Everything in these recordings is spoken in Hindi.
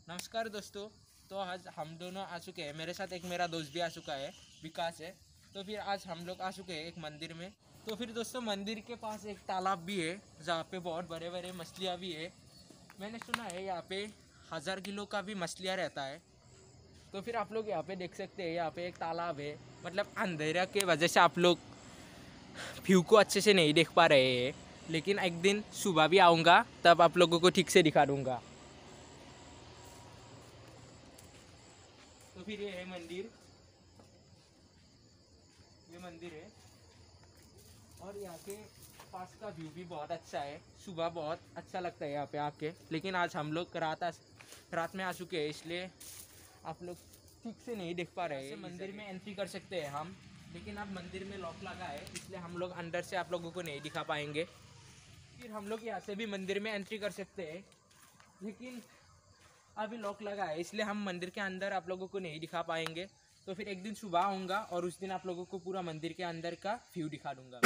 नमस्कार दोस्तों, तो आज हम दोनों आ चुके हैं। मेरे साथ एक मेरा दोस्त भी आ चुका है, विकास है। तो फिर आज हम लोग आ चुके हैं एक मंदिर में। तो फिर दोस्तों मंदिर के पास एक तालाब भी है जहाँ पे बहुत बड़े बड़े मछलियाँ भी है। मैंने सुना है यहाँ पे 1000 किलो का भी मछलियाँ रहता है। तो फिर आप लोग यहाँ पे देख सकते हैं, यहाँ पे एक तालाब है। मतलब अंधेरा के वजह से आप लोग व्यू को अच्छे से नहीं देख पा रहे हैं, लेकिन एक दिन सुबह भी आऊँगा तब आप लोगों को ठीक से दिखा दूँगा। तो फिर ये है मंदिर, ये मंदिर है और यहाँ के पास का व्यू भी बहुत अच्छा है। सुबह बहुत अच्छा लगता है यहाँ पे आके, लेकिन आज हम लोग रात में आ चुके हैं, इसलिए आप लोग ठीक से नहीं देख पा रहे हैं। मंदिर में एंट्री कर सकते हैं हम, लेकिन अब मंदिर में लॉक लगा है, इसलिए हम लोग अंदर से आप लोगों को नहीं दिखा पाएंगे। फिर हम लोग यहाँ से भी मंदिर में एंट्री कर सकते हैं, लेकिन अभी लॉक लगा है, इसलिए हम मंदिर के अंदर आप लोगों को नहीं दिखा पाएंगे। तो फिर एक दिन सुबह आऊँगा और उस दिन आप लोगों को पूरा मंदिर के अंदर का व्यू दिखा दूँगा।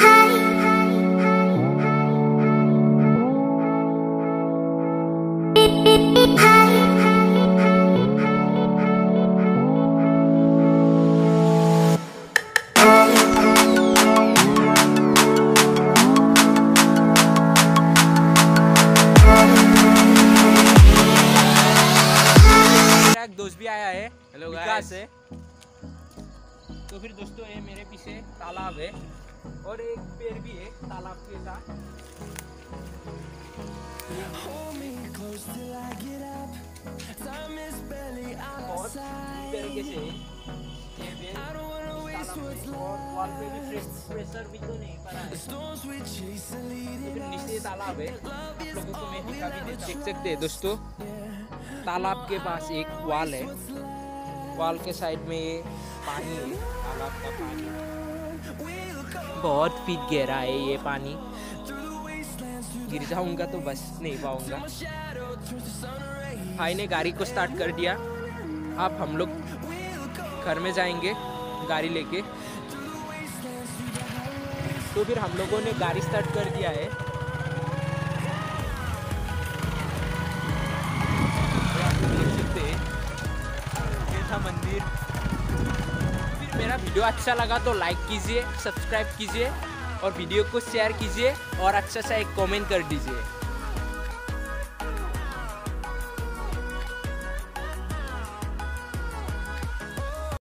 दोस्त भी आया है, हेलो विकास है। तो फिर दोस्तों ये मेरे पीछे तालाब है और एक पेड़ भी है तालाब के साथ। बहुत तरीके से ये पेड़ और वॉल पे भी प्रेशर भी तो नहीं पड़ा है। तो फिर नीचे तालाब है, आप लोगों को मैं दिखा भी देख सकते हैं दोस्तों। तालाब के पास एक वॉल है, वॉल के साइड में ये पानी है, तालाब का पानी बहुत फीट गहरा है। ये पानी गिर जाऊंगा तो बस नहीं पाऊंगा। भाई ने गाड़ी को स्टार्ट कर दिया, अब हम लोग घर में जाएंगे गाड़ी लेके। तो फिर हम लोगों ने गाड़ी स्टार्ट कर दिया है। मंदिर। फिर मेरा वीडियो अच्छा लगा तो लाइक कीजिए, सब्सक्राइब कीजिए और वीडियो को शेयर कीजिए और अच्छा सा एक कमेंट कर दीजिए।